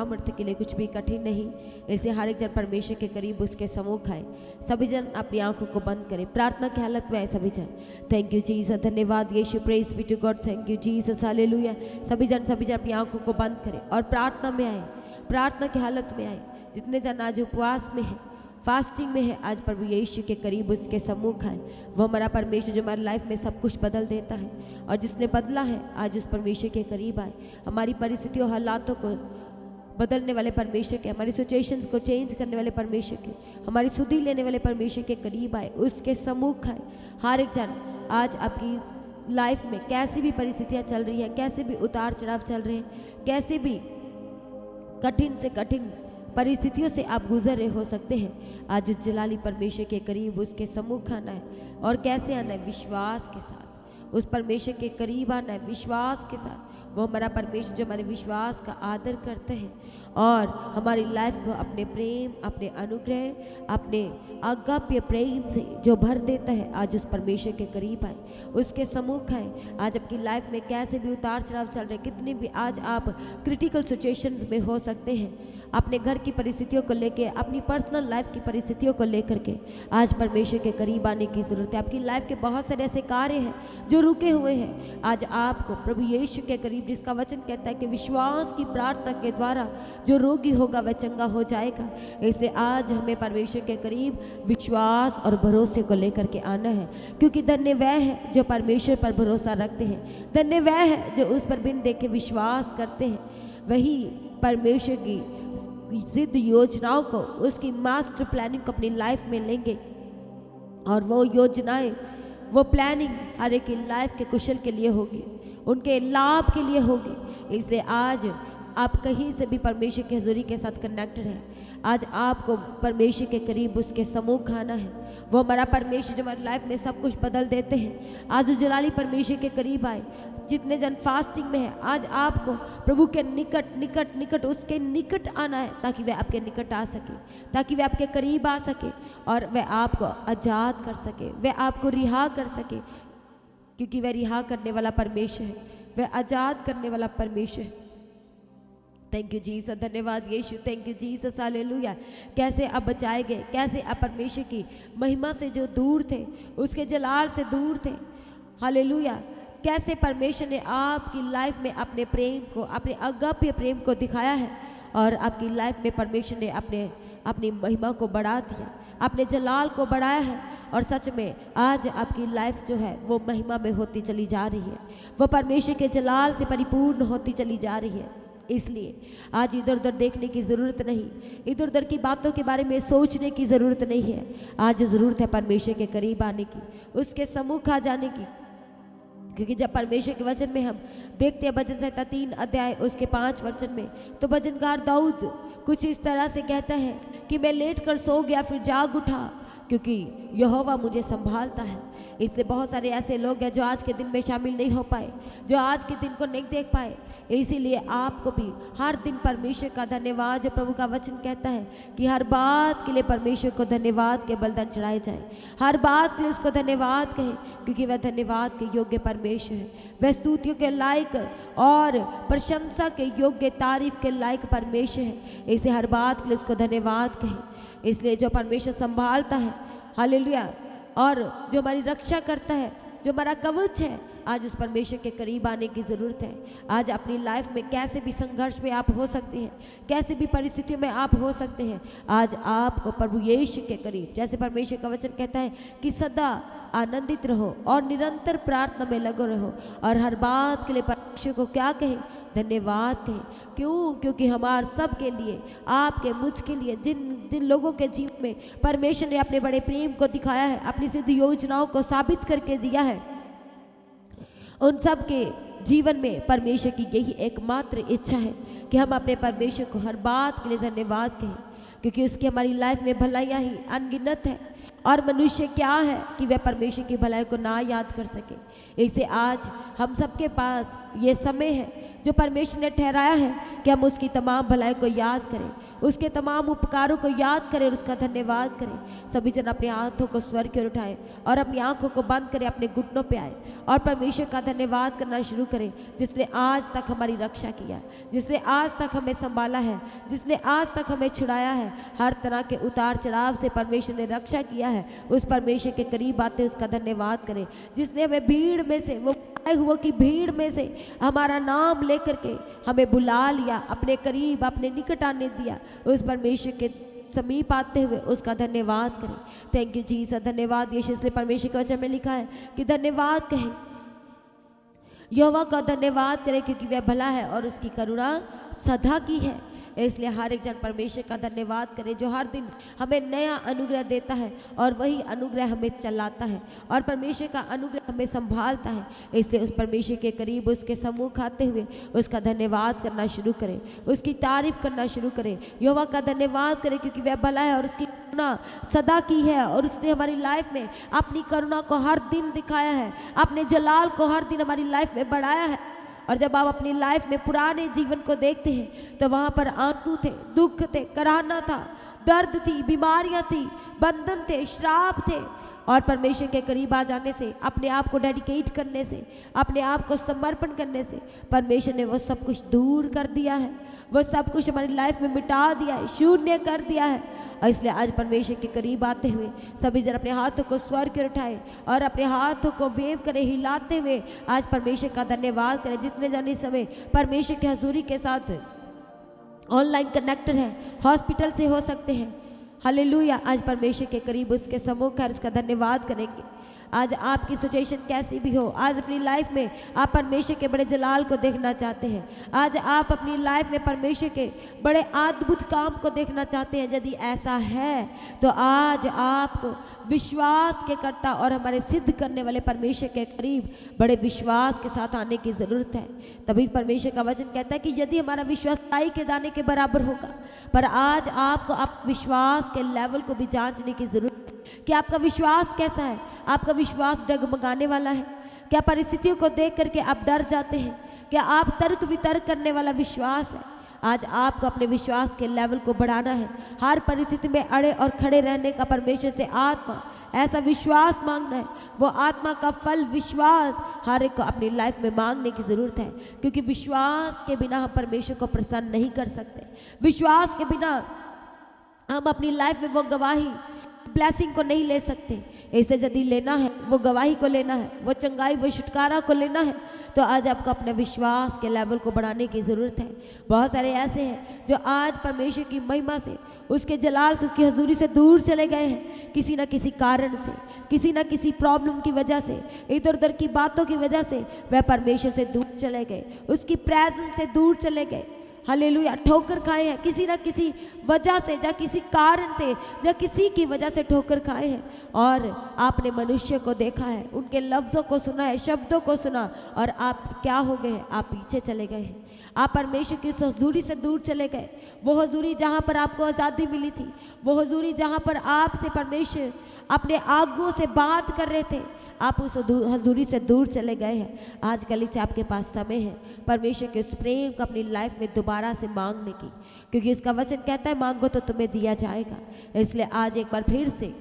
सामर्थ्य के लिए कुछ भी कठिन नहीं। ऐसे हर एक जन परमेश्वर के करीब उसके सम्मुख आए। सभी जन अपनी आंखों को बंद करें, प्रार्थना की हालत में आए सभी जन। थैंक यू जीसस, धन्यवाद यीशु, praise be to God, thank you Jesus, hallelujah. सभी जन अपनी आंखों को बंद करें और प्रार्थना में आए, प्रार्थना की हालत में आए। जितने जन आज उपवास में है, फास्टिंग में है, आज प्रभु यीशु के करीब उसके सम्मुख आए। वो हमारा परमेश्वर जो हमारी लाइफ में सब कुछ बदल देता है, और जिसने बदला है आज उस परमेश्वर के करीब आए। हमारी परिस्थितियों हालातों को बदलने वाले परमेश्वर के, हमारी सिचुएशंस को चेंज करने वाले परमेश्वर के, हमारी सुधि लेने वाले परमेश्वर के करीब आए, उसके सम्मुख आए। हर एक जन आज आपकी लाइफ में कैसी भी परिस्थितियाँ चल रही है, कैसे भी उतार चढ़ाव चल रहे हैं, कैसे भी कठिन से कठिन परिस्थितियों से आप गुजर रहे हो सकते हैं, आज उस जलाली परमेश्वर के करीब उसके सम्मुख आना है। और कैसे आना है? विश्वास के साथ उस परमेश्वर के करीब आना है, विश्वास के साथ। वो हमारा परमेश्वर जो हमारे विश्वास का आदर करते हैं और हमारी लाइफ को अपने प्रेम, अपने अनुग्रह, अपने अगाप्य प्रेम से जो भर देता है, आज उस परमेश्वर के करीब आए, उसके सम्मुख आए। आज आपकी लाइफ में कैसे भी उतार चढ़ाव चल रहे, कितनी भी आज आप क्रिटिकल सिचुएशंस में हो सकते हैं, अपने घर की परिस्थितियों को लेके, अपनी पर्सनल लाइफ की परिस्थितियों को लेकर के आज परमेश्वर के करीब आने की ज़रूरत है। आपकी लाइफ के बहुत सारे ऐसे कार्य हैं जो रुके हुए हैं, आज आपको प्रभु यीशु के करीब, जिसका वचन कहता है कि विश्वास की प्रार्थना के द्वारा जो रोगी होगा वह चंगा हो जाएगा। इसलिए आज हमें परमेश्वर के करीब विश्वास और भरोसे को लेकर के आना है, क्योंकि धन्य वह है जो परमेश्वर पर भरोसा रखते हैं, धन्य वह है जो उस पर बिन देखे विश्वास करते हैं। वही परमेश्वर की सिद्ध योजनाओं को, उसकी मास्टर प्लानिंग को अपनी लाइफ में लेंगे, और वो योजनाएं, वो प्लानिंग हर एक की लाइफ के कुशल के लिए होगी, उनके लाभ के लिए होगी। इसलिए आज आप कहीं से भी परमेश्वर की हजूरी के साथ कनेक्टेड है, आज आपको परमेश्वर के करीब उसके सम्मुख आना है। वो हमारा परमेश्वर जो हमारी लाइफ में सब कुछ बदल देते हैं, आज उस जलाली परमेश्वर के करीब आए। जितने जन फास्टिंग में है, आज आपको प्रभु के निकट निकट निकट उसके निकट आना है, ताकि वह आपके निकट आ सके, ताकि वह आपके करीब आ सके और वह आपको आज़ाद कर सके, वह आपको रिहा कर सके, क्योंकि वह रिहा करने वाला परमेश्वर है, वह आज़ाद करने वाला परमेश्वर है। थैंक यू जीसस, धन्यवाद यीशु, थैंक यू जीसस, हालेलुया। कैसे आप बचाए गए, कैसे आप परमेश्वर की महिमा से जो दूर थे, उसके जलाल से दूर थे, हालेलुया। कैसे परमेश्वर ने आपकी लाइफ में अपने प्रेम को, अपने अगाप्य प्रेम को दिखाया है, और आपकी लाइफ में परमेश्वर ने अपनी महिमा को बढ़ा दिया, अपने जलाल को बढ़ाया है। और सच में आज आपकी लाइफ जो है वो महिमा में होती चली जा रही है, वो परमेश्वर के जलाल से परिपूर्ण होती चली जा रही है। इसलिए आज इधर उधर देखने की ज़रूरत नहीं, इधर उधर की बातों के बारे में सोचने की ज़रूरत नहीं है। आज ज़रूरत है परमेश्वर के करीब आने की, उसके सम्मुख आ जाने की, क्योंकि जब परमेश्वर के वचन में हम देखते हैं, भजन संहिता 3 अध्याय उसके 5 वचन में, तो भजनकार दाऊद कुछ इस तरह से कहता है कि मैं लेट कर सो गया फिर जाग उठा, क्योंकि यहोवा मुझे संभालता है। इसलिए बहुत सारे ऐसे लोग हैं जो आज के दिन में शामिल नहीं हो पाए, जो आज के दिन को नहीं देख पाए। इसीलिए आपको भी हर दिन परमेश्वर का धन्यवाद, जो प्रभु का वचन कहता है कि हर बात के लिए परमेश्वर को धन्यवाद के बलिदान चढ़ाए जाए, हर बात के लिए उसको धन्यवाद कहें, क्योंकि वह धन्यवाद के योग्य परमेश्वर है, वह स्तुतियों के लायक और प्रशंसा के योग्य, तारीफ के लायक परमेश्वर है। इसे हर बात के लिए उसको धन्यवाद कहें। इसलिए जो परमेश्वर संभालता है, हालेलुया, और जो हमारी रक्षा करता है, जो हमारा कवच है, आज उस परमेश्वर के करीब आने की ज़रूरत है। आज अपनी लाइफ में कैसे भी संघर्ष में आप हो सकते हैं, कैसे भी परिस्थितियों में आप हो सकते हैं, आज आपको प्रभु यीशु के करीब, जैसे परमेश्वर का वचन कहता है कि सदा आनंदित रहो और निरंतर प्रार्थना में लगे रहो, और हर बात के लिए परमेश्वर को क्या कहें? धन्यवाद कहें। क्यों? क्योंकि हमारे सब के लिए, आपके, मुझ के लिए, जिन जिन लोगों के जीवन में परमेश्वर ने अपने बड़े प्रेम को दिखाया है, अपनी सिद्ध योजनाओं को साबित करके दिया है, उन सब के जीवन में परमेश्वर की यही एकमात्र इच्छा है कि हम अपने परमेश्वर को हर बात के लिए धन्यवाद कहें, क्योंकि उसकी हमारी लाइफ में भलाइयाँ ही अनगिनत है, और मनुष्य क्या है कि वह परमेश्वर की भलाई को ना याद कर सके। इसे आज हम सबके पास ये समय है जो परमेश्वर ने ठहराया है कि हम उसकी तमाम भलाई को याद करें, उसके तमाम उपकारों को याद करें और उसका धन्यवाद करें। सभी जन अपने हाथों को स्वर्ग की ओर उठाएं और अपनी आंखों को बंद करें, अपने घुटनों पे आए और परमेश्वर का धन्यवाद करना शुरू करें, जिसने आज तक हमारी रक्षा किया, जिसने आज तक हमें संभाला है, जिसने आज तक हमें छुड़ाया है। हर तरह के उतार चढ़ाव से परमेश्वर ने रक्षा किया है। उस परमेश्वर के करीब आते उसका धन्यवाद करें, जिसने हमें भीड़ में से, वो हुआ की भीड़ में से हमारा नाम लेकर के हमें बुला लिया, अपने करीब, अपने निकट आने दिया। उस परमेश्वर के समीप आते हुए उसका धन्यवाद करें। थैंक यू जीसस, धन्यवाद यीशु। इसलिए परमेश्वर के वचन में लिखा है कि धन्यवाद कहें, यहोवा का धन्यवाद करें क्योंकि वह भला है और उसकी करुणा सदा की है। इसलिए हर एक जन परमेश्वर का धन्यवाद करे जो हर दिन हमें नया अनुग्रह देता है और वही अनुग्रह हमें चलाता है और परमेश्वर का अनुग्रह हमें संभालता है। इसलिए उस परमेश्वर के करीब उसके सम्मुख आते हुए उसका धन्यवाद करना शुरू करें, उसकी तारीफ करना शुरू करें। यहोवा का धन्यवाद करें क्योंकि वह भला है और उसकी करुणा सदा की है और उसने हमारी लाइफ में अपनी करुणा को हर दिन दिखाया है, अपने जलाल को हर दिन हमारी लाइफ में बढ़ाया है। और जब आप अपनी लाइफ में पुराने जीवन को देखते हैं तो वहाँ पर आंसू थे, दुख थे, कराहना था, दर्द थी, बीमारियाँ थी, बंधन थे, श्राप थे। और परमेश्वर के करीब आ जाने से, अपने आप को डेडिकेट करने से, अपने आप को समर्पण करने से परमेश्वर ने वो सब कुछ दूर कर दिया है, वो सब कुछ हमारी लाइफ में मिटा दिया है, शून्य कर दिया है। और इसलिए आज परमेश्वर के करीब आते हुए सभी जन अपने हाथों को स्वर्ग की ओर उठाएं और अपने हाथों को वेव करें, हिलाते हुए आज परमेश्वर का धन्यवाद करें। जितने जन इस समय परमेश्वर की हजूरी के साथ ऑनलाइन कनेक्टेड है, हॉस्पिटल से हो सकते हैं, हालेलुया, आज परमेश्वर के करीब उसके सम्मुख कर उसका धन्यवाद करेंगे। आज आपकी सिचुएशन कैसी भी हो, आज अपनी लाइफ में आप परमेश्वर के बड़े जलाल को देखना चाहते हैं, आज आप अपनी लाइफ में परमेश्वर के बड़े अद्भुत काम को देखना चाहते हैं, यदि ऐसा है तो आज आपको विश्वास के करता और हमारे सिद्ध करने वाले परमेश्वर के करीब बड़े विश्वास के साथ आने की ज़रूरत है। तभी परमेश्वर का वचन कहता है कि यदि हमारा विश्वास ताई के दाने के बराबर होगा, पर आज आपको आप विश्वास के लेवल को भी जांचने की ज़रूरत है कि आपका विश्वास कैसा है। आपका विश्वास डगमगाने वाला है क्या? परिस्थितियों को देख करके आप डर जाते हैं क्या? आप तर्क वितर्क करने वाला विश्वास है? आज आपको अपने विश्वास के लेवल को बढ़ाना है, हर परिस्थिति में अड़े और खड़े रहने का परमेश्वर से आत्मा ऐसा विश्वास मांगना है। वो आत्मा का फल विश्वास हर एक को अपनी लाइफ में मांगने की ज़रूरत है, क्योंकि विश्वास के बिना हम परमेश्वर को प्रसन्न नहीं कर सकते। विश्वास के बिना हम अपनी लाइफ में वो गवाही ब्लेसिंग को नहीं ले सकते। इसे यदि लेना है, वो गवाही को लेना है, वो चंगाई, वो छुटकारा को लेना है, तो आज आपको अपने विश्वास के लेवल को बढ़ाने की ज़रूरत है। बहुत सारे ऐसे हैं जो आज परमेश्वर की महिमा से, उसके जलाल से, उसकी हजूरी से दूर चले गए हैं, किसी न किसी कारण से, किसी न किसी प्रॉब्लम की वजह से, इधर उधर की बातों की वजह से वह परमेश्वर से दूर चले गए, उसकी प्रेजेंस से दूर चले गए। हालेलुया, ठोकर खाए हैं किसी न किसी वजह से, या किसी कारण से, या किसी की वजह से ठोकर खाए हैं। और आपने मनुष्य को देखा है, उनके लफ्ज़ों को सुना है, शब्दों को सुना, और आप क्या हो गए? आप पीछे चले गए हैं। आप परमेश्वर की उस हजूरी से दूर चले गए। वो हजूरी जहाँ पर आपको आज़ादी मिली थी, वो हजूरी जहाँ पर आपसे परमेश्वर अपने आगुओं से बात कर रहे थे, आप उस हजूरी से दूर चले गए हैं। आज कल से आपके पास समय है परमेश्वर के उस प्रेम को अपनी लाइफ में दोबारा से मांगने की, क्योंकि इसका वचन कहता है मांगो तो तुम्हें दिया जाएगा। इसलिए आज एक बार फिर से,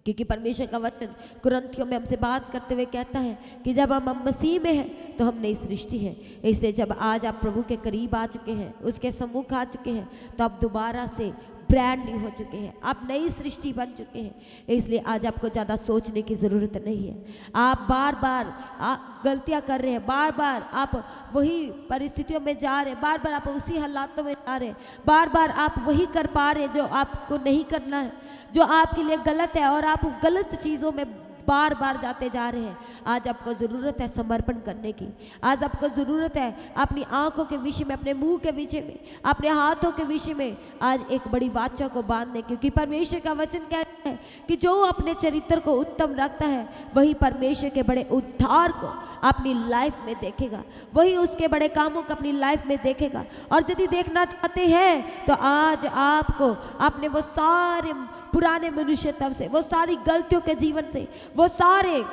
क्योंकि परमेश्वर का वचन कुरिन्थियों में हमसे बात करते हुए कहता है कि जब हम मसीह में हैं तो हम नई सृष्टि है। इसलिए जब आज आप प्रभु के करीब आ चुके हैं, उसके सम्मुख आ चुके हैं, तो आप दोबारा से ब्रांड न्यू हो चुके हैं, आप नई सृष्टि बन चुके हैं। इसलिए आज आपको ज़्यादा सोचने की ज़रूरत नहीं है। आप बार बार गलतियां कर रहे हैं, बार बार आप वही परिस्थितियों में जा रहे हैं, बार बार आप उसी हालातों में जा रहे हैं, बार बार आप वही कर पा रहे हैं जो आपको नहीं करना है, जो आपके लिए गलत है, और आप गलत चीज़ों में बार बार जाते जा रहे हैं। आज आपको ज़रूरत है समर्पण करने की। आज आपको ज़रूरत है अपनी आंखों के विषय में, अपने मुंह के विषय में, अपने हाथों के विषय में आज एक बड़ी वाचा को बांधने, क्योंकि परमेश्वर का वचन कहता है कि जो अपने चरित्र को उत्तम रखता है वही परमेश्वर के बड़े उद्धार को अपनी लाइफ में देखेगा, वही उसके बड़े कामों को अपनी लाइफ में देखेगा। और यदि देखना चाहते हैं तो आज आपको अपने वो सारे पुराने मनुष्यत्व से, वो सारी गलतियों के जीवन से, वो सारे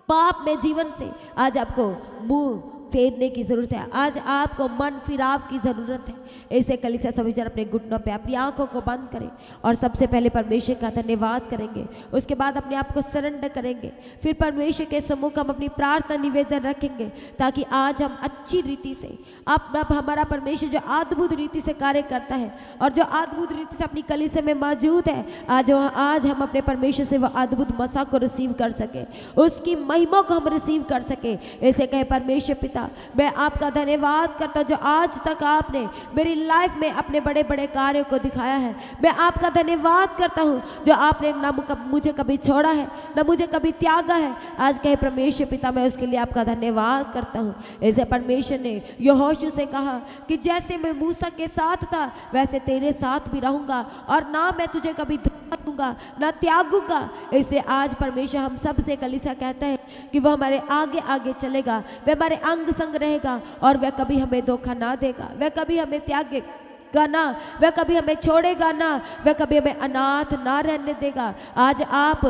पाप में जीवन से आज आपको मुंह फेरने की ज़रूरत है, आज आपको मन फिराव की ज़रूरत है। ऐसे कलीसिया सभी जन अपने घुटनों पे अपनी आंखों को बंद करें और सबसे पहले परमेश्वर का धन्यवाद करेंगे, उसके बाद अपने आप को सरेंडर करेंगे, फिर परमेश्वर के सम्मुख हम अपनी प्रार्थना निवेदन रखेंगे ताकि आज हम अच्छी रीति से अब हमारा परमेश्वर जो अद्भुत रीति से कार्य करता है और जो अद्भुत रीति से अपनी कलीसिया में मौजूद है, आज हम अपने परमेश्वर से वह अद्भुत मसा को रिसीव कर सके, उसकी महिमा को हम रिसीव कर सके। ऐसे कहे परमेश्वर पिता, मैं आपका धन्यवाद करता हूं जो आज तक आपने मेरी लाइफ में अपने बड़े बड़े कार्यों को दिखाया है। मैं आपका धन्यवाद करता हूं जो आपने ना मुझे कभी छोड़ा है, ना मुझे कभी त्यागा है। आज कहे परमेश्वर पिता, मैं उसके लिए आपका धन्यवाद करता हूं। ऐसे परमेश्वर ने यहोशू से कहा कि जैसे मैं मूसा के साथ था वैसे तेरे साथ भी रहूंगा और ना मैं तुझे कभी धोखा दूंगा ना त्यागूंगा। इससे आज परमेश्वर हम सब से कलीसिया कहता है कि वह हमारे आगे आगे चलेगा, वह हमारे अंग संग रहेगा और वह कभी हमें धोखा ना देगा, वह कभी हमें त्यागेगा ना, वह कभी हमें छोड़ेगा ना, वह कभी हमें अनाथ ना रहने देगा। आज आप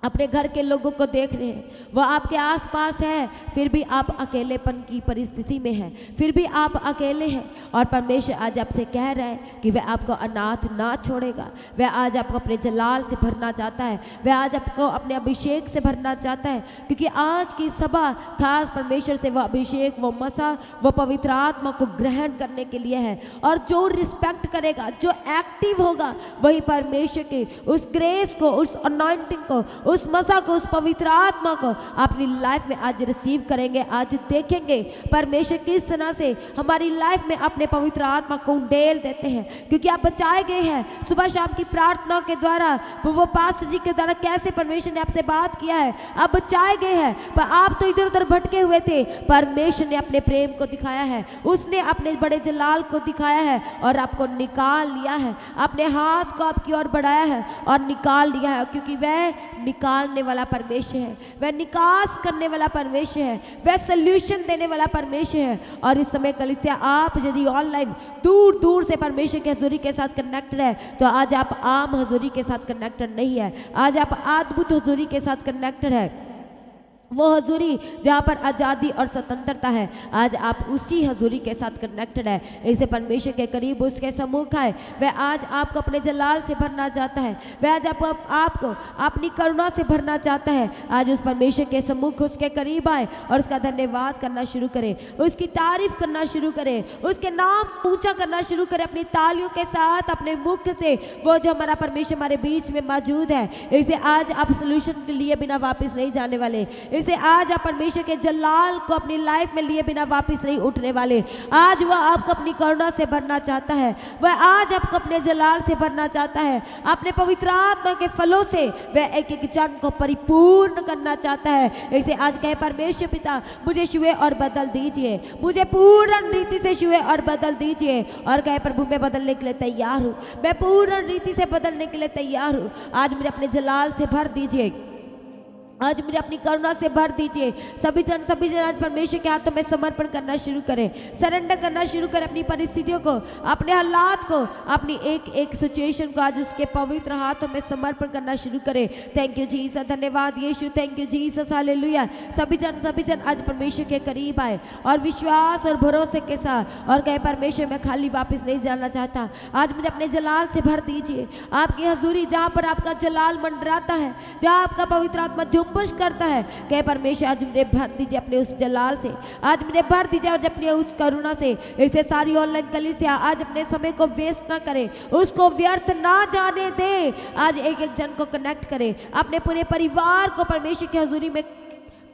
अपने घर के लोगों को देख रहे हैं, वह आपके आसपास है, फिर भी आप अकेलेपन की परिस्थिति में हैं, फिर भी आप अकेले हैं और परमेश्वर आज आपसे कह रहा है कि वह आपको अनाथ ना छोड़ेगा। वह आज आपको अपने जलाल से भरना चाहता है, वह आज आपको अपने अभिषेक से भरना चाहता है, क्योंकि आज की सभा खास परमेश्वर से वह अभिषेक, वह मसा, वह पवित्र आत्मा को ग्रहण करने के लिए है। और जो रिस्पेक्ट करेगा, जो एक्टिव होगा, वही परमेश्वर के उस ग्रेस को, उस अनॉइंटिंग को, उस मसा को, उस पवित्र आत्मा को अपनी लाइफ में आज रिसीव करेंगे। आज देखेंगे परमेश्वर किस तरह से हमारी लाइफ में अपने पवित्र आत्मा को उंडेल देते हैं, क्योंकि आप बचाए गए हैं। सुबह शाम की प्रार्थना के द्वारा, वो पास्टर जी के द्वारा कैसे परमेश्वर ने आपसे बात किया है, आप बचाए गए हैं। पर आप तो इधर उधर भटके हुए थे, परमेश्वर ने अपने प्रेम को दिखाया है, उसने अपने बड़े जलाल को दिखाया है और आपको निकाल लिया है, अपने हाथ को आपकी ओर बढ़ाया है और निकाल लिया है, क्योंकि वह निकालने वाला परमेश्वर है, वह निकास करने वाला परमेश्वर है, वह सल्यूशन देने वाला परमेश्वर है। और इस समय कलीसिया, आप यदि ऑनलाइन दूर दूर से परमेश्वर की हजूरी के साथ कनेक्टेड है, तो आज आप आम हजूरी के साथ कनेक्टेड नहीं है, आज आप अद्भुत हजूरी के साथ कनेक्टेड है। वो हजूरी जहाँ पर आज़ादी और स्वतंत्रता है, आज आप उसी हजूरी के साथ कनेक्टेड है। इसे परमेश्वर के करीब उसके सम्मुख है, वह आज आपको अपने जलाल से भरना चाहता है, वह आज आपको अपनी करुणा से भरना चाहता है। आज उस परमेश्वर के सम्मुख उसके करीब आए और उसका धन्यवाद करना शुरू करें, उसकी तारीफ करना शुरू करें, उसके नाम ऊंचा करना शुरू करें अपनी तालियों के साथ, अपने मुख से। वो जो हमारा परमेश्वर हमारे बीच में मौजूद है, इसे आज आप सोल्यूशन के लिए बिना वापस नहीं जाने वाले, इसे आज आप परमेश्वर के जलाल को अपनी लाइफ में लिए बिना वापस नहीं उठने वाले। आज वह आपको अपनी करुणा से भरना चाहता है, वह आज आपको अपने जलाल से भरना चाहता है, अपने पवित्र आत्मा के फलों से वह एक एक जन को परिपूर्ण करना चाहता है। इसे आज कहे परमेश्वर पिता, मुझे छुए और बदल दीजिए, मुझे पूर्ण रीति से छुए और बदल दीजिए। और कहे प्रभु, मैं बदलने के लिए तैयार हूँ, मैं पूर्ण रीति से बदलने के लिए तैयार हूँ। आज मुझे अपने जलाल से भर दीजिए, आज मुझे अपनी करुणा से भर दीजिए। सभी जन आज परमेश्वर के हाथों में समर्पण करना शुरू करें, सरेंडर करना शुरू करें अपनी परिस्थितियों को, अपने हालात को, अपनी एक एक सिचुएशन को आज उसके पवित्र हाथों में समर्पण करना शुरू करें। थैंक यू जीसस, धन्यवाद यीशु, थैंक यू जीसस, हालेलुया। सभी जन आज परमेश्वर के करीब आए और विश्वास और भरोसे के साथ और कहे परमेश्वर, मैं खाली वापस नहीं जाना चाहता, आज मुझे अपने जलाल से भर दीजिए। आपकी हजूरी जहाँ पर आपका जलाल मंडराता है, जहाँ आपका पवित्र आत्मा जुम्बश करता है, कहे परमेश्वर आज मुझे भर दीजिए अपने उस जलाल से, आज मुझे भर दीजिए और अपने उस करुणा से। इसे सारी ऑनलाइन कलीसिया आज अपने समय को वेस्ट ना करे, उसको व्यर्थ ना जाने दे। आज एक एक जन को कनेक्ट करे, अपने पूरे परिवार को परमेश्वर की हजूरी में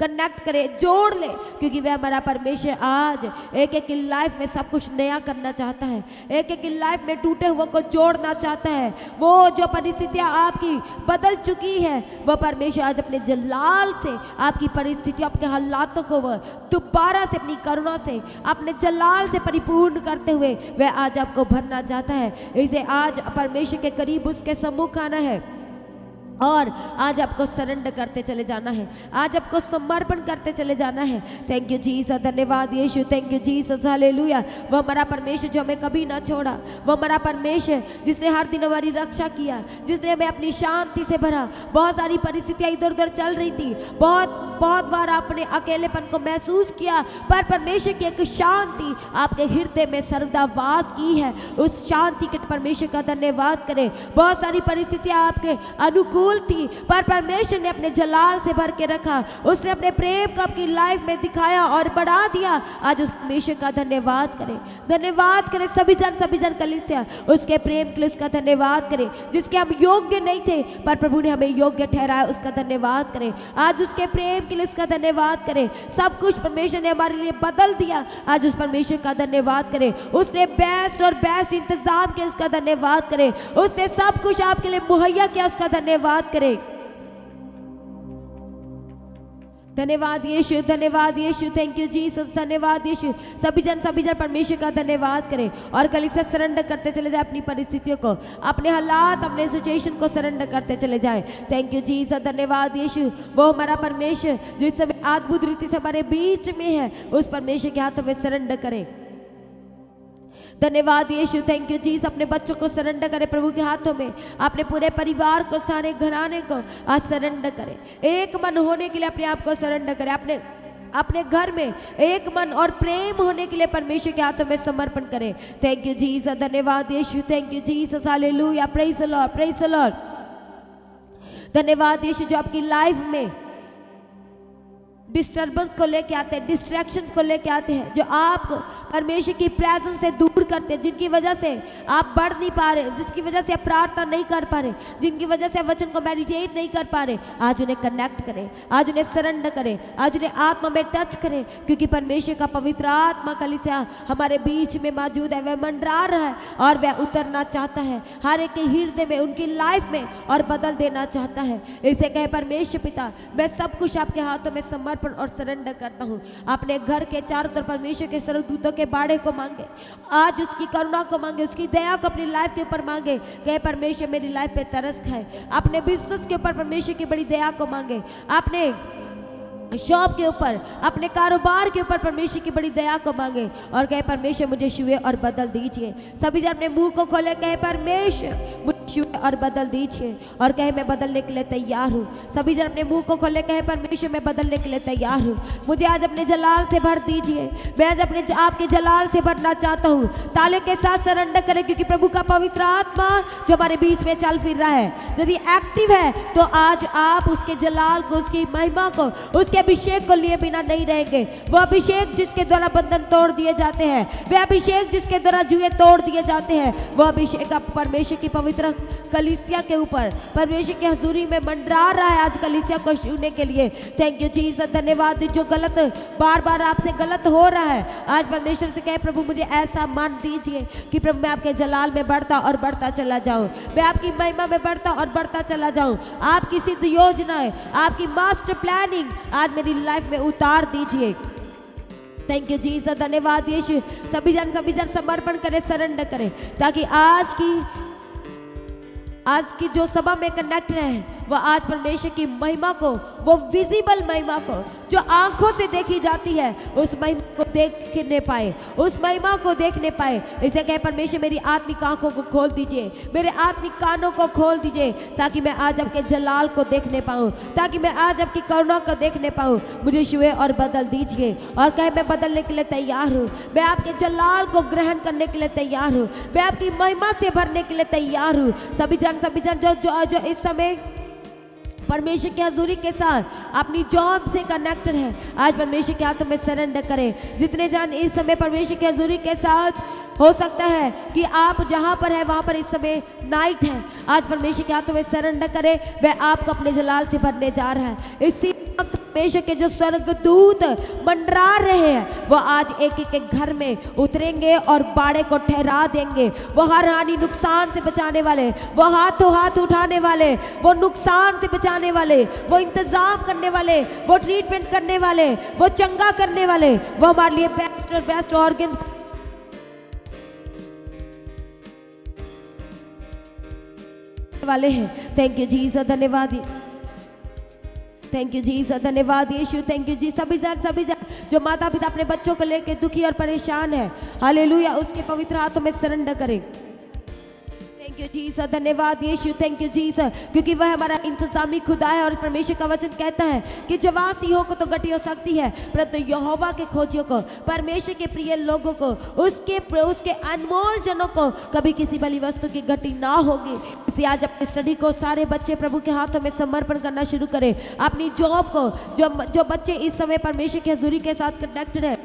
कनेक्ट करे, जोड़ ले, क्योंकि वह हमारा परमेश्वर आज एक एक की लाइफ में सब कुछ नया करना चाहता है, एक एक की लाइफ में टूटे हुए को जोड़ना चाहता है। वो जो परिस्थितियाँ आपकी बदल चुकी है, वह परमेश्वर आज अपने जलाल से आपकी परिस्थितियों, आपके हालातों को वह दोबारा से अपनी करुणा से, अपने जलाल से परिपूर्ण करते हुए वह आज आपको भरना चाहता है। इसे आज परमेश्वर के करीब उसके सम्मुख आना है, और आज आपको सरेंडर करते चले जाना है, आज आपको समर्पण करते चले जाना है। थैंक यू जीसस, धन्यवाद यीशु, थैंक यू जीसस, हालेलुया। वो हमारा परमेश्वर जो हमें कभी ना छोड़ा, वो हमारा परमेश्वर जिसने हर दिन हमारी रक्षा किया, जिसने हमें अपनी शांति से भरा। बहुत सारी परिस्थितियाँ इधर उधर चल रही थी, बहुत बार आपने अकेलेपन को महसूस किया, पर परमेश्वर की एक शांति आपके हृदय में सर्वदा वास की है। उस शांति के परमेश्वर का धन्यवाद करें। बहुत सारी परिस्थितियाँ आपके अनुकूल थी, पर परमेश्वर ने अपने जलाल से भर के रखा, उसने अपने प्रेम को आपकी लाइफ में दिखाया और बढ़ा दिया। आज उस परमेश्वर का धन्यवाद करें, धन्यवाद करें। सभी जन कलीसिया उसके प्रेम के लिए उसका धन्यवाद करें, जिसके हम योग्य नहीं थे पर प्रभु ने हमें योग्य ठहराया, उसका धन्यवाद करें। आज उसके प्रेम के लिए उसका धन्यवाद करें। सब कुछ परमेश्वर ने हमारे लिए बदल दिया, आज उस परमेश्वर का धन्यवाद करें। उसने बेस्ट और बेस्ट इंतजाम किया, उसका धन्यवाद करें। उसने सब कुछ आपके लिए मुहैया किया, उसका धन्यवाद करें। धन्यवाद यीशु, धन्यवाद यीशु, थैंक यू जीसस, धन्यवाद यीशु। सभी जन परमेश्वर का धन्यवाद करें और कलीसिया सरेंडर करते चले जाए अपनी परिस्थितियों को, अपने हालात, अपने सिचुएशन को सरेंडर करते चले जाए। थैंक यू जीसस, धन्यवाद यीशु। वो हमारा परमेश्वर जिस समय अद्भुत रीति से हमारे बीच में है, उस परमेश्वर के हाथों में सरेंडर करें। धन्यवाद यीशु, थैंक यू जीसस। अपने बच्चों को सरेंडर करें प्रभु के हाथों में, अपने पूरे परिवार को, सारे घराने को आज सरेंडर करें। एक मन होने के लिए अपने आप को सरेंडर करें, अपने घर में एक मन और प्रेम होने के लिए परमेश्वर के हाथों में समर्पण करें। थैंक यू जीसस, धन्यवाद यीशु, thank you Jesus, hallelujah, praise the Lord, praise the Lord. धन्यवाद यीशु, जो आपकी लाइफ में डिस्टर्बेंस को लेके आते हैं, डिस्ट्रैक्शंस को लेके आते हैं, जो आपको परमेश्वर की प्रेजेंस से दूर करते हैं, जिनकी वजह से आप बढ़ नहीं पा रहे, जिसकी वजह से आप प्रार्थना नहीं कर पा रहे, जिनकी वजह से आप वचन को मेडिटेट नहीं कर पा रहे, आज उन्हें कनेक्ट करें, आज उन्हें सरेंडर करें, आज उन्हें आत्मा में टच करें, क्योंकि परमेश्वर का पवित्र आत्मा कलीसिया हमारे बीच में मौजूद है। वह मंडरा रहा है और वह उतरना चाहता है हर एक के हृदय में, उनकी लाइफ में, और बदल देना चाहता है। इसे कहे परमेश्वर पिता, मैं सब कुछ आपके हाथों में समर्पण और सरेंडर करता हूँ। अपने घर के चारों तरफ परमेश्वर के स्वर्गदूतों के बाड़े को मांगे, आज उसकी करुणा को मांगे, उसकी दया को अपनी लाइफ के ऊपर मांगे। कहे परमेश्वर मेरी लाइफ पे तरस खाए। अपने बिजनेस के ऊपर परमेश्वर की बड़ी दया को मांगे, अपने शॉप के ऊपर, अपने कारोबार के ऊपर परमेश्वर की बड़ी दया को मांगे और कहे परमेश्वर मुझे छुए और बदल दीजिए। सभी जन अपने मुंह को खोले, कहे परमेश्वर मुझे छुए और बदल दीजिए, और कहे मैं बदलने के लिए तैयार हूँ। सभी जन अपने मुंह को खोले, कहे परमेश्वर मैं बदलने के लिए तैयार हूँ, मुझे आज अपने जलाल से भर दीजिए। मैं आज अपने आपके जलाल से भरना चाहता हूँ। तालियों के साथ सरेंडर करें, क्योंकि प्रभु का पवित्र आत्मा जो हमारे बीच में चल फिर रहा है, यदि एक्टिव है तो आज आप उसके जलाल को, उसकी महिमा को, उसके अभिषेक को लिए बिना नहीं रहेंगे। वो अभिषेक जिसके द्वारा बंधन तोड़ दिए जाते हैं, वह अभिषेक जिसके द्वारा जुए तोड़ दिए जाते हैं, वो अभिषेक आप परमेश्वर की पवित्र कलीसिया के ऊपर, परमेश्वर की हजूरी में मंडरा रहा है आज कलीसिया को छूने के लिए। थैंक यू जीसस, धन्यवाद। जो गलत बार बार आपसे गलत हो रहा है, आज परमेश्वर से कहे प्रभु मुझे ऐसा मान दीजिए कि प्रभु मैं आपके जलाल में बढ़ता और बढ़ता चला जाऊं, मैं आपकी महिमा में बढ़ता और बढ़ता चला जाऊं। आपकी सिद्ध योजनाएं, आपकी मास्टर प्लानिंग आज मेरी लाइफ में उतार दीजिए। थैंक यू जीसस, धन्यवाद यीशु। सभी जन समर्पण करें, सरेंडर करें, ताकि आज की जो सभा में कनेक्ट है वह आज परमेश्वर की महिमा को, वो विजिबल महिमा को जो आंखों से देखी जाती है, उस महिमा को देखने पाए, उस महिमा को देखने पाए। इसे कहे परमेश्वर मेरी आत्मिक आंखों को खोल दीजिए, मेरे आत्मिक कानों को खोल दीजिए, ताकि मैं आज आपके जलाल को देखने पाऊँ, ताकि मैं आज आपकी करुणा को देखने पाऊँ। मुझे छुए और बदल दीजिए, और कहे मैं बदलने के लिए तैयार हूँ, मैं आपके जलाल को ग्रहण करने के लिए तैयार हूँ, मैं आपकी महिमा से भरने के लिए तैयार हूँ। सभी जन जो इस समय परमेश्वर की हजूरी के साथ अपनी जॉब से कनेक्टेड है, आज परमेश्वर के हाथों में सरेंडर करें। जितने जन इस समय परमेश्वर की हजूरी के साथ, हो सकता है कि आप जहाँ पर है वहाँ पर इस समय नाइट है, आज परमेश्वर के हाथों में सरेंडर करें। वह आपको अपने जलाल से भरने जा रहा है। इसी वक्त परमेश्वर के जो स्वर्गदूत मंडरा रहे हैं, वो आज एक एक के घर में उतरेंगे और बाड़े को ठहरा देंगे। वो हर हानि नुकसान से बचाने वाले, वो हाथों हाथ उठाने वाले, वो नुकसान से बचाने वाले, वो इंतजाम करने वाले, वो ट्रीटमेंट करने वाले, वो चंगा करने वाले, वो हमारे लिए बेस्ट और बेस्ट ऑर्गन्स वाले हैं। थैंक यू जीसस, धन्यवाद, थैंक यू जीसस, धन्यवाद यीशु, थैंक यू जी। सभी जन जो माता पिता अपने बच्चों को लेकर दुखी और परेशान है, हालेलुया, उसके पवित्र हाथों में सरेंडर करें। थैंक यू जीसस, धन्यवाद यीशु, थैंक यू जीसस, क्योंकि वह हमारा इंतजामी खुदा है और परमेश्वर का वचन कहता है कि जवान सिंहों को तो गति हो सकती है, परंतु यहोवा के खोजियों को, परमेश्वर के प्रिय लोगों को, उसके अनमोल जनों को कभी किसी बली वस्तु की गति ना होगी। इसलिए आज अपनी स्टडी को सारे बच्चे प्रभु के हाथों में समर्पण करना शुरू करें। अपनी जॉब को, जो बच्चे इस समय परमेश्वर की हजूरी के साथ कनेक्टेड है,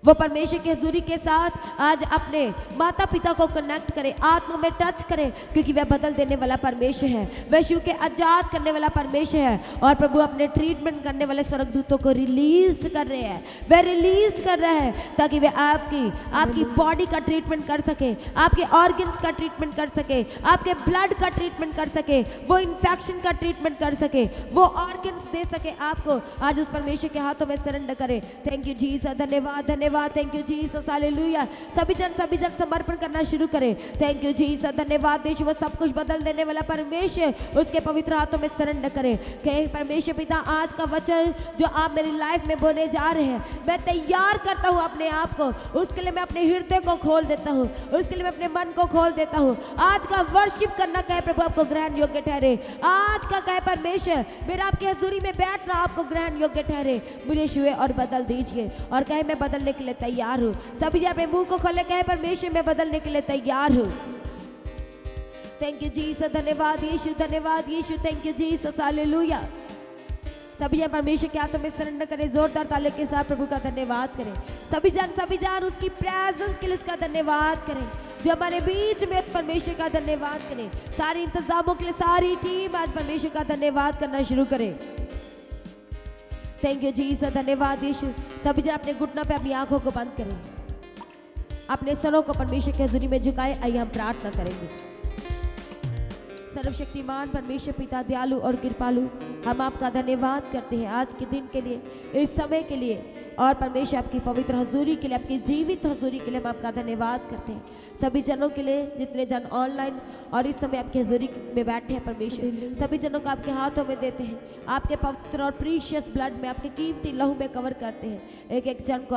वो परमेश्वर की हजूरी के साथ आज अपने माता पिता को कनेक्ट करें, आत्मा में टच करें, क्योंकि वह बदल देने वाला परमेश्वर है, वह शिव के आजाद करने वाला परमेश्वर है। और प्रभु अपने ट्रीटमेंट करने वाले स्वर्गदूतों को रिलीज कर रहे हैं, वह रिलीज कर रहे हैं ताकि वे आपकी बॉडी का ट्रीटमेंट कर सके, आपके ऑर्गन्स का ट्रीटमेंट कर सके, आपके ब्लड का ट्रीटमेंट कर सके, वो इन्फेक्शन का ट्रीटमेंट कर सके, वो ऑर्गन्स दे सके आपको। आज उस परमेश्वर के हाथों में सरेंडर करें। थैंक यू जीसस, धन्यवाद, धन्यवाद, थैंक यू जीसस, हालेलुया। सभी जन समर्पण करना शुरू करें। थैंक यू जीसस, धन्यवाद यीशु, वो सब कुछ बदल देने वाला परमेश्वर, उसके पवित्र हाथों में सरेंडर करें। कहे परमेश्वर पिता, आज का वचन जो आप मेरी लाइफ में बोलने जा रहे हैं, मैं तैयार करता हूँ अपने आप को, उसके लिए मैं अपने हृदय को खोल देता हूँ, उसके लिए मैं अपने मन को खोल देता हूँ। आज का वर्शिप करना कहे प्रभु आपको ग्रहण योग्य ठहरे। आज का कहे परमेश्वर मेरा आपकी हजूरी में बैठना आपको ग्रहण योग्य ठहरे। मुझे छुए और बदल दीजिए, और कहे मैं बदलने के लिए तैयार हूँ। सभी अपने मुंह को खोले, कहे परमेश्वर मैं बदलने के लिए तैयार हूँ। थैंक यू जीसस, धन्यवाद यीशु, धन्यवाद यीशु, थैंक यू जीसस, हालेलुया। सभी परमेश्वर के हाथों में सरेंडर करें, जोरदार ताले के साथ प्रभु का धन्यवाद करें। सभी जान उसकी प्रेजेंस के लिए उसका धन्यवाद करें, जो हमारे बीच में परमेश्वर का धन्यवाद करें। सारे इंतजामों के लिए सारी टीम आज परमेश्वर का धन्यवाद करना शुरू करे। थैंक यू जीसस, धन्यवाद यीशु। सभी जन अपने घुटनों पे अपनी आंखों को बंद करें, अपने सरों को परमेश्वर की हजूरी में झुकाए। आइए हम प्रार्थना करेंगे। सर्वशक्तिमान परमेश्वर पिता दयालु और कृपालु, हम आपका धन्यवाद करते हैं आज के दिन के लिए, इस समय के लिए, और परमेश्वर आपकी पवित्र हजूरी के लिए, आपकी जीवित हजूरी के लिए हम आपका धन्यवाद करते हैं। सभी जनों के लिए जितने जन ऑनलाइन और इस समय आपकी हजूरी में बैठे हैं परमेश्वर, सभी जनों को आपके हाथों में देते हैं, आपके पवित्र और प्रीशियस ब्लड में, आपके कीमती लहू में कवर करते हैं। एक एक जन को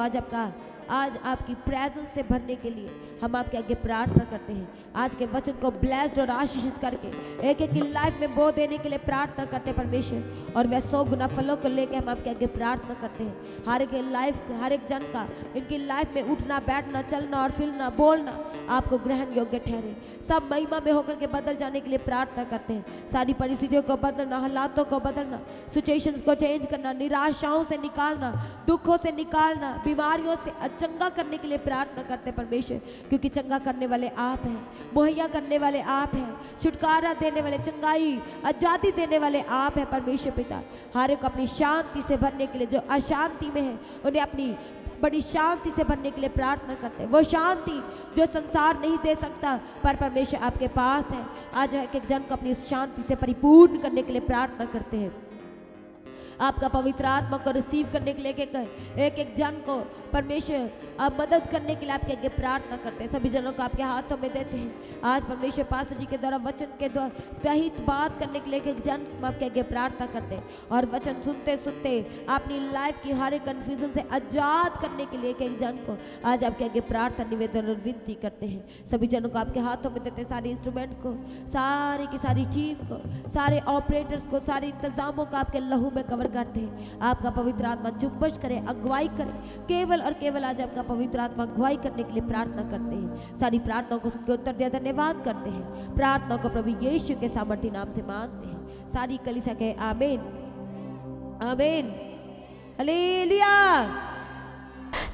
आज आपकी प्रेजेंस से भरने के लिए हम आपके आगे प्रार्थना करते हैं। आज के वचन को ब्लेस्ड और आशीषित करके एक एक की लाइफ में बो देने के लिए प्रार्थना करते हैं परमेश्वर, और वह 100 गुना फलों को लेकर हम आपके आगे प्रार्थना करते हैं। हर एक जन का इनकी लाइफ में उठना, बैठना, चलना और फिरना, बोलना आपको ग्रहण योग्य ठहरे। सब महिमा में होकर के बदल जाने के लिए प्रार्थना करते हैं। सारी परिस्थितियों को बदलना, हालातों को बदलना, सिचुएशंस को चेंज करना, निराशाओं से निकालना, दुखों से निकालना, बीमारियों से चंगा करने के लिए प्रार्थना करते हैं परमेश्वर, क्योंकि चंगा करने वाले आप हैं, मुहैया करने वाले आप हैं, छुटकारा देने वाले, चंगाई, आजादी देने वाले आप हैं परमेश्वर पिता। हर एक अपनी शांति से भरने के लिए, जो अशांति में है उन्हें अपनी बड़ी शांति से भरने के लिए प्रार्थना करते हैं। वो शांति जो संसार नहीं दे सकता, पर परमेश्वर आपके पास है। आज एक एक जन को अपनी शांति से परिपूर्ण करने के लिए प्रार्थना करते हैं। आपका पवित्र आत्मा को रिसीव करने के लिए एक एक जन को परमेश्वर आप मदद करने के लिए आपके आगे प्रार्थना करते हैं। सभी जनों को आपके हाथों में देते हैं। आज परमेश्वर पास्टर जी के द्वारा वचन के द्वारा दहित बात करने के लिए एक एक जन आपके आगे प्रार्थना करते हैं, और वचन सुनते सुनते अपनी लाइफ की हर एक कन्फ्यूजन से आजाद करने के लिए एक एक जन को आज आपके आगे प्रार्थना, निवेदन और विनती करते हैं। सभी जनों को आपके हाथों में देते हैं, सारे इंस्ट्रूमेंट्स को, सारी की सारी टीम को, सारे ऑपरेटर्स को, सारे इंतजामों को आपके लहू में कवर करते हैं। आपका पवित्र आत्मा जुम्बश करे, अगुवाई करे, केवल और केवल आज आपका पवित्र आत्मा अगुवाई करने के लिए प्रार्थना करते हैं। सारी प्रार्थनाओं को सुनकर उत्तर दिया धन्यवाद करते हैं। प्रार्थना को प्रभु यीशु के सामर्थी नाम से मांगते हैं। सारी कलीसिया कहे आमीन, आमीन, हालेलुया।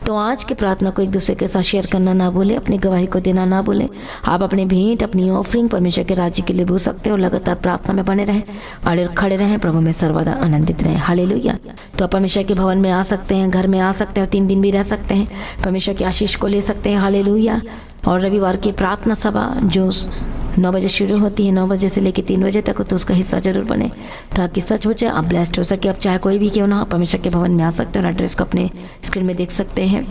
तो आज की प्रार्थना को एक दूसरे के साथ शेयर करना ना भूलें, अपनी गवाही को देना ना भूलें। आप अपने भेंट, अपनी ऑफरिंग परमेश्वर के राज्य के लिए भूल सकते हैं, और लगातार प्रार्थना में बने रहें, अड़े खड़े रहें, प्रभु में सर्वदा आनंदित रहें। हालेलुया। तो आप परमेश्वर के भवन में आ सकते हैं, घर में आ सकते हैं, और 3 दिन भी रह सकते हैं, परमेश्वर की आशीष को ले सकते हैं। हालेलुया। और रविवार की प्रार्थना सभा जो 9 बजे शुरू होती है, 9 बजे से लेकर 3 बजे तक, तो उसका हिस्सा जरूर बने, ताकि सच हो जाए, आप ब्लेस्ड हो सके। आप चाहे कोई भी क्यों ना, परमेश्वर के भवन में आ सकते हैं, और एड्रेस को अपने स्क्रीन में देख सकते हैं।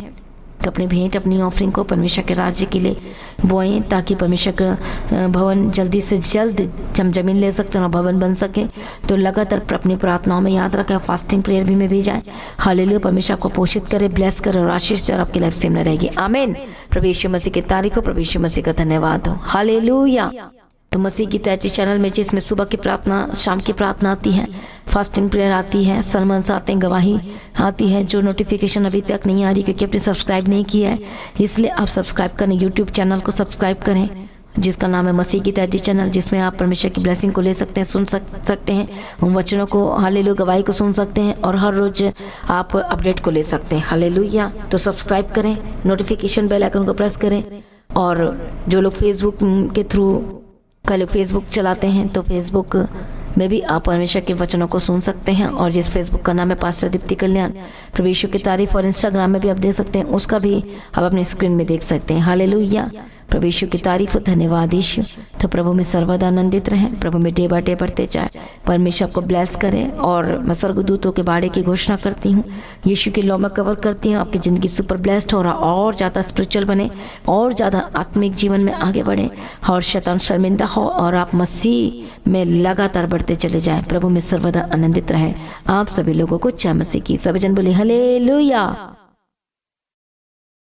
तो अपनी भेंट अपनी ऑफरिंग को परमेश्वर के राज्य के लिए बोएं, ताकि परमेश्वर का भवन जल्दी से जल्द हम जमीन ले सकते हैं और भवन बन सके। तो लगातार अपनी प्रार्थनाओं में याद रखें, फास्टिंग प्रेयर भी में भी जाएं। हालेलुया। परमेश्वर आपको पोषित करे, ब्लेस करे और आशीष दे और आपकी लाइफ सेम न रहेगी। आमीन। प्रभु यीशु मसीह की तारीफ हो, प्रभु यीशु मसीह का धन्यवाद हो। हालेलुया। तो मसीह की तैची चैनल में जिसमें सुबह की प्रार्थना, शाम की प्रार्थना आती है, फास्टिंग प्रेयर आती है, सरमन्स आते हैं, गवाही आती है। जो नोटिफिकेशन अभी तक नहीं आ रही क्योंकि आपने सब्सक्राइब नहीं किया है, इसलिए आप सब्सक्राइब करें, यूट्यूब चैनल को सब्सक्राइब करें जिसका नाम है मसीह की तैची चैनल, जिसमें आप परमेश्वर की ब्लेसिंग को ले सकते हैं, सुन सकते हैं, उन वचनों को, हालेलुया, गवाही को सुन सकते हैं और हर रोज आप अपडेट को ले सकते हैं। हालेलुया। तो सब्सक्राइब करें, नोटिफिकेशन बेल आइकन को प्रेस करें। और जो लोग फेसबुक के थ्रू कल फेसबुक चलाते हैं तो फेसबुक में भी आप परमेश्वर के वचनों को सुन सकते हैं। और जिस फेसबुक का नाम है पास्टर दीप्ति कल्याण, प्रभु यीशु की तारीफ, और इंस्टाग्राम में भी आप देख सकते हैं, उसका भी आप अपनी स्क्रीन में देख सकते हैं। हालेलुया। प्रभु यीशु की तारीफ, धन्यवाद यीशु। तो प्रभु में सर्वदा आनंदित रहें, प्रभु में डे बाय डे बढ़ते जाए, परमेश्वर को ब्लेस करें। और मैं स्वर्गदूतों के बाड़े की घोषणा करती हूँ, यीशु की लॉ में कवर करती हूँ, आपकी ज़िंदगी सुपर ब्लेस्ड हो रहा, और ज़्यादा स्पिरिचुअल बने, और ज़्यादा आत्मिक जीवन में आगे बढ़े, और शैतान शर्मिंदा हो, और आप मसीह में लगातार बढ़ते चले जाएं। प्रभु में सर्वदा आनंदित रहें। आप सभी लोगों को जय मसीह की। सभी जन बोले हालेलुया।